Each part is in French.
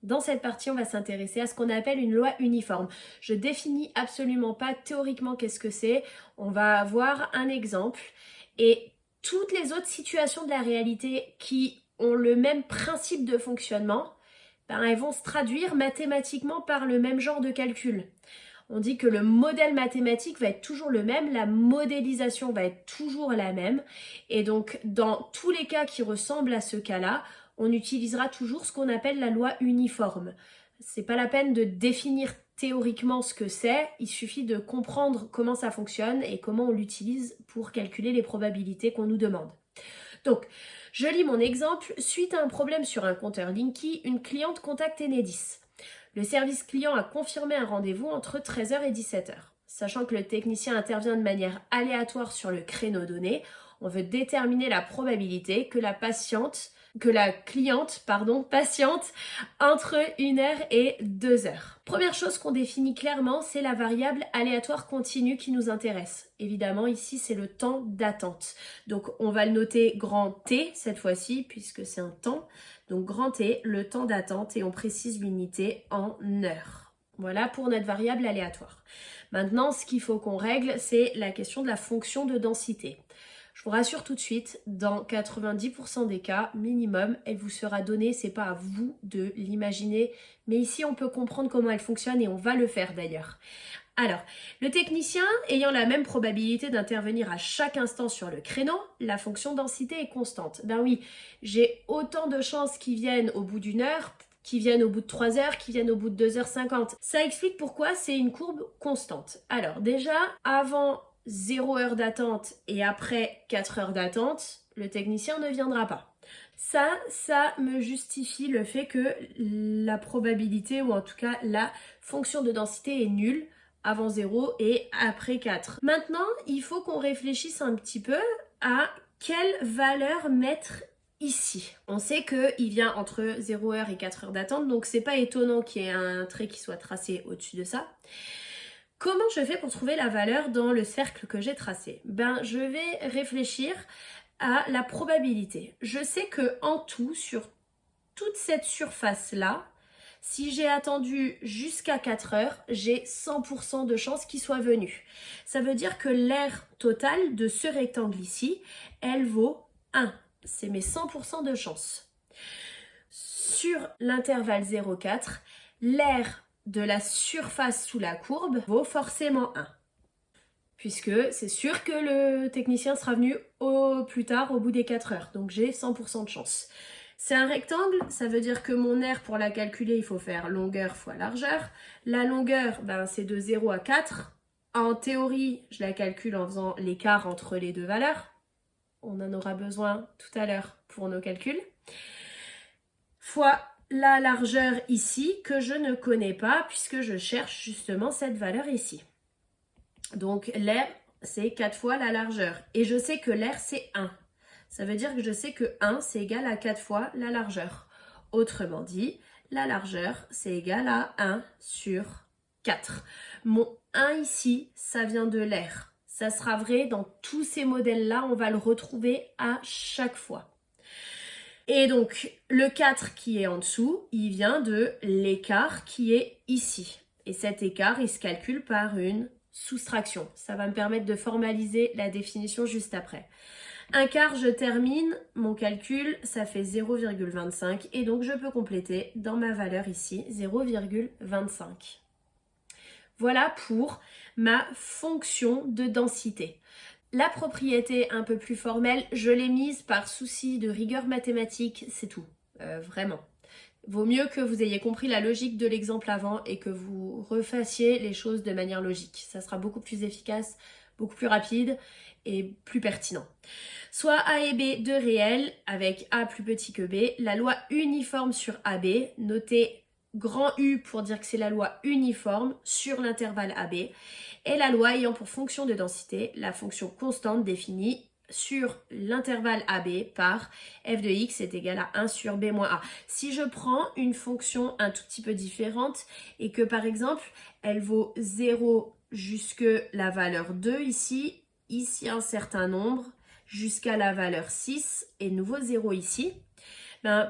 Dans cette partie, on va s'intéresser à ce qu'on appelle une loi uniforme. Je définis absolument pas théoriquement qu'est-ce que c'est. On va avoir un exemple et toutes les autres situations de la réalité qui ont le même principe de fonctionnement, elles vont se traduire mathématiquement par le même genre de calcul. On dit que le modèle mathématique va être toujours le même, la modélisation va être toujours la même. Et donc, dans tous les cas qui ressemblent à ce cas-là, on utilisera toujours ce qu'on appelle la loi uniforme. C'est pas la peine de définir théoriquement ce que c'est, il suffit de comprendre comment ça fonctionne et comment on l'utilise pour calculer les probabilités qu'on nous demande. Donc, je lis mon exemple. Suite à un problème sur un compteur Linky, une cliente contacte Enedis. Le service client a confirmé un rendez-vous entre 13h et 17h. Sachant que le technicien intervient de manière aléatoire sur le créneau donné, on veut déterminer la probabilité que la cliente patiente entre 1h et 2h. Première chose qu'on définit clairement, c'est la variable aléatoire continue qui nous intéresse. Évidemment, ici, c'est le temps d'attente. Donc, on va le noter grand T cette fois-ci, puisque c'est un temps. Donc, grand T, le temps d'attente, et on précise l'unité en heures. Voilà pour notre variable aléatoire. Maintenant, ce qu'il faut qu'on règle, c'est la question de la fonction de densité. Je vous rassure tout de suite, dans 90% des cas, minimum, elle vous sera donnée, c'est pas à vous de l'imaginer, mais ici on peut comprendre comment elle fonctionne et on va le faire d'ailleurs. Alors, le technicien ayant la même probabilité d'intervenir à chaque instant sur le créneau, la fonction densité est constante. Ben oui, j'ai autant de chances qu'ils viennent au bout d'une heure, qui viennent au bout de 3 heures, qui viennent au bout de 2h50. Ça explique pourquoi c'est une courbe constante. Alors déjà, avant 0 heure d'attente et après 4 heures d'attente, le technicien ne viendra pas. Ça me justifie le fait que la probabilité, ou en tout cas la fonction de densité est nulle avant 0 et après 4. Maintenant, il faut qu'on réfléchisse un petit peu à quelle valeur mettre ici. On sait qu'il vient entre 0 heure et 4 heures d'attente, donc c'est pas étonnant qu'il y ait un trait qui soit tracé au-dessus de ça. Comment je fais pour trouver la valeur dans le cercle que j'ai tracé? Je vais réfléchir à la probabilité. Je sais que en tout, sur toute cette surface-là, si j'ai attendu jusqu'à 4 heures, j'ai 100% de chances qu'il soit venu. Ça veut dire que l'aire totale de ce rectangle ici, elle vaut 1. C'est mes 100% de chance. Sur l'intervalle 0,4, l'aire de la surface sous la courbe vaut forcément 1. Puisque c'est sûr que le technicien sera venu plus tard, au bout des 4 heures. Donc j'ai 100% de chance. C'est un rectangle, ça veut dire que mon aire, pour la calculer, il faut faire longueur fois largeur. La longueur, c'est de 0 à 4. En théorie, je la calcule en faisant l'écart entre les deux valeurs. On en aura besoin tout à l'heure pour nos calculs. Fois la largeur ici, que je ne connais pas, puisque je cherche justement cette valeur ici. Donc l'aire, c'est 4 fois la largeur. Et je sais que l'aire, c'est 1. Ça veut dire que je sais que 1, c'est égal à 4 fois la largeur. Autrement dit, la largeur, c'est égal à 1 sur 4. Mon 1 ici, ça vient de l'aire. Ça sera vrai dans tous ces modèles-là, on va le retrouver à chaque fois. Et donc, le 4 qui est en dessous, il vient de l'écart qui est ici. Et cet écart, il se calcule par une soustraction. Ça va me permettre de formaliser la définition juste après. Un quart, je termine mon calcul, ça fait 0,25 et donc je peux compléter dans ma valeur ici 0,25. Voilà pour ma fonction de densité. La propriété un peu plus formelle, je l'ai mise par souci de rigueur mathématique, c'est tout, vraiment. Vaut mieux que vous ayez compris la logique de l'exemple avant et que vous refassiez les choses de manière logique. Ça sera beaucoup plus efficace, beaucoup plus rapide et plus pertinent. Soit A et B, deux réels, avec A plus petit que B. La loi uniforme sur AB, notez grand U pour dire que c'est la loi uniforme sur l'intervalle AB. Et la loi ayant pour fonction de densité la fonction constante définie sur l'intervalle AB par f de x est égal à 1 sur b moins a. Si je prends une fonction un tout petit peu différente et que par exemple elle vaut 0 jusque la valeur 2 ici un certain nombre, jusqu'à la valeur 6 et nouveau 0 ici,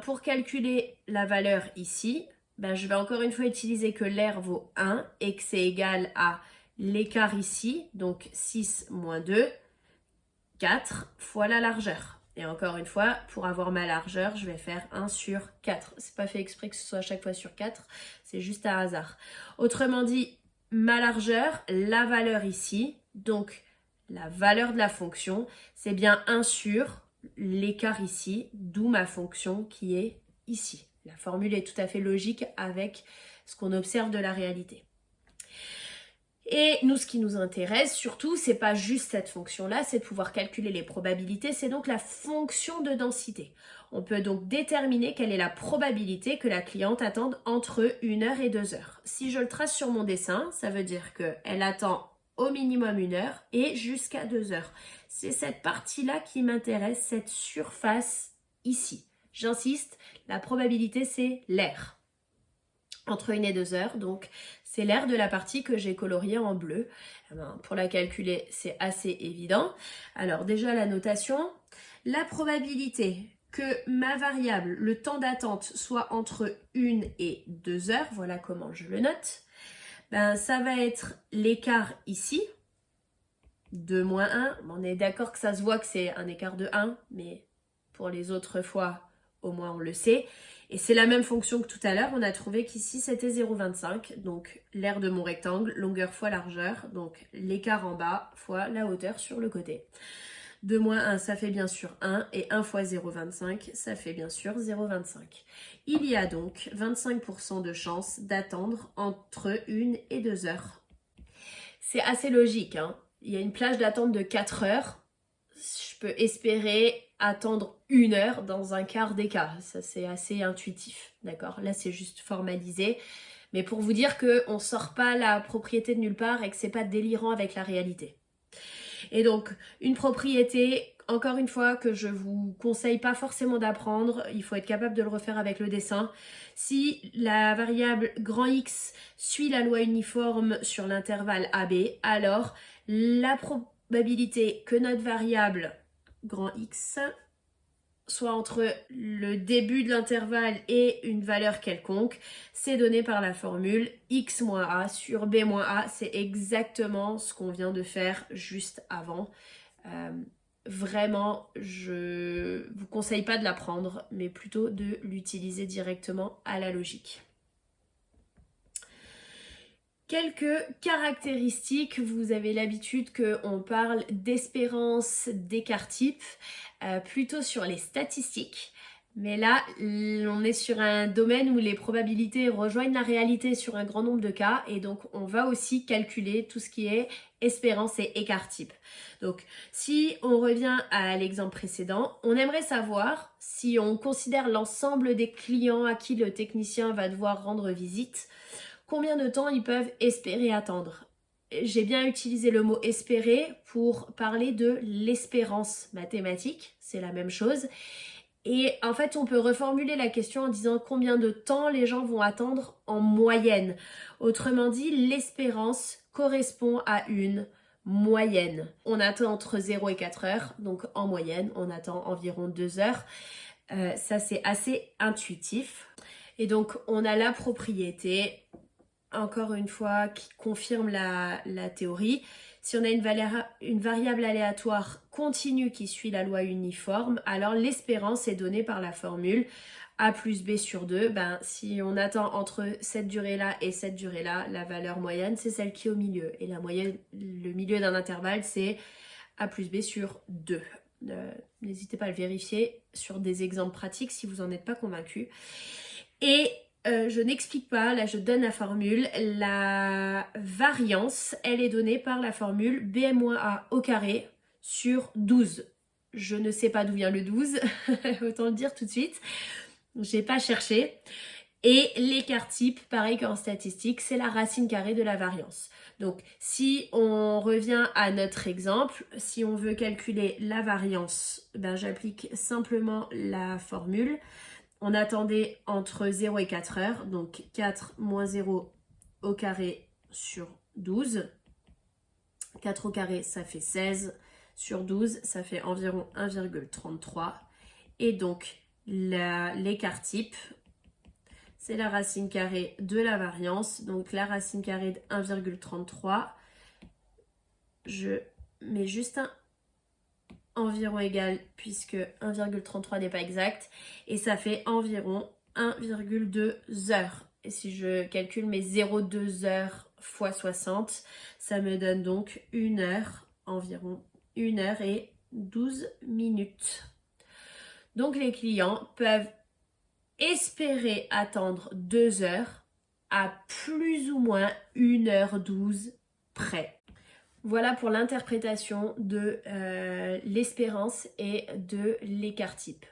pour calculer la valeur ici, ben, je vais encore une fois utiliser que l'air vaut 1 et que c'est égal à l'écart ici, donc 6 moins 2, 4 fois la largeur. Et encore une fois, pour avoir ma largeur, je vais faire 1 sur 4. C'est pas fait exprès que ce soit à chaque fois sur 4, c'est juste un hasard. Autrement dit, ma largeur, la valeur ici, donc la valeur de la fonction, c'est bien 1 sur l'écart ici, d'où ma fonction qui est ici. La formule est tout à fait logique avec ce qu'on observe de la réalité. Et nous, ce qui nous intéresse surtout, c'est pas juste cette fonction-là, c'est de pouvoir calculer les probabilités, c'est donc la fonction de densité. On peut donc déterminer quelle est la probabilité que la cliente attende entre 1 heure et 2 heures. Si je le trace sur mon dessin, ça veut dire qu'elle attend au minimum 1 heure et jusqu'à 2 heures. C'est cette partie-là qui m'intéresse, cette surface ici. J'insiste, la probabilité, c'est l'air. Entre 1 et 2 heures, donc c'est l'air de la partie que j'ai coloriée en bleu. Pour la calculer, c'est assez évident. Alors déjà la notation, la probabilité que ma variable, le temps d'attente, soit entre 1 et 2 heures, voilà comment je le note, ben, ça va être l'écart ici, 2 moins 1. On est d'accord que ça se voit que c'est un écart de 1, mais pour les autres fois, au moins on le sait. Et c'est la même fonction que tout à l'heure, on a trouvé qu'ici c'était 0,25, donc l'aire de mon rectangle, longueur fois largeur, donc l'écart en bas fois la hauteur sur le côté. 2 moins 1, ça fait bien sûr 1, et 1 fois 0,25, ça fait bien sûr 0,25. Il y a donc 25% de chance d'attendre entre 1 et 2 heures. C'est assez logique, hein. Il y a une plage d'attente de 4 heures, je peux espérer attendre 1 heure dans un quart des cas. Ça, c'est assez intuitif, d'accord? Là, c'est juste formalisé. Mais pour vous dire qu'on ne sort pas la propriété de nulle part et que c'est pas délirant avec la réalité. Et donc, une propriété, encore une fois, que je vous conseille pas forcément d'apprendre, il faut être capable de le refaire avec le dessin. Si la variable grand X suit la loi uniforme sur l'intervalle AB, alors la probabilité que notre variable grand X soit entre le début de l'intervalle et une valeur quelconque, c'est donné par la formule x moins a sur b moins a. C'est exactement ce qu'on vient de faire juste avant. Vraiment, je vous conseille pas de l'apprendre, mais plutôt de l'utiliser directement à la logique. Quelques caractéristiques, vous avez l'habitude qu'on parle d'espérance d'écart type, plutôt sur les statistiques. Mais là, on est sur un domaine où les probabilités rejoignent la réalité sur un grand nombre de cas et donc on va aussi calculer tout ce qui est espérance et écart type. Donc si on revient à l'exemple précédent, on aimerait savoir si on considère l'ensemble des clients à qui le technicien va devoir rendre visite, combien de temps ils peuvent espérer attendre. J'ai bien utilisé le mot espérer pour parler de l'espérance mathématique, c'est la même chose. Et en fait, on peut reformuler la question en disant combien de temps les gens vont attendre en moyenne. Autrement dit, l'espérance correspond à une moyenne. On attend entre 0 et 4 heures, donc en moyenne, on attend environ 2 heures. Ça, c'est assez intuitif. Et donc, on a la propriété, encore une fois, qui confirme la théorie. Si on a une variable aléatoire continue qui suit la loi uniforme, alors l'espérance est donnée par la formule A plus B sur 2. Ben, si on attend entre cette durée-là et cette durée-là, la valeur moyenne, c'est celle qui est au milieu. Et la moyenne, le milieu d'un intervalle, c'est A plus B sur 2. N'hésitez pas à le vérifier sur des exemples pratiques si vous n'en êtes pas convaincu. Et je n'explique pas, là je donne la formule. La variance, elle est donnée par la formule B-A au carré sur 12. Je ne sais pas d'où vient le 12, autant le dire tout de suite. J'ai pas cherché. Et l'écart type, pareil qu'en statistique, c'est la racine carrée de la variance. Donc si on revient à notre exemple, si on veut calculer la variance, ben, j'applique simplement la formule. On attendait entre 0 et 4 heures, donc 4 moins 0 au carré sur 12. 4 au carré, ça fait 16 sur 12, ça fait environ 1,33. Et donc, l'écart type, c'est la racine carrée de la variance. Donc la racine carrée de 1,33. Je mets juste un environ égal puisque 1,33 n'est pas exact. Et ça fait environ 1,2 heures. Et si je calcule mes 0,2 heures fois 60, ça me donne donc 1 heure, environ 1 heure et 12 minutes. Donc les clients peuvent espérer attendre 2 heures à plus ou moins 1h12 près. Voilà pour l'interprétation de l'espérance et de l'écart type.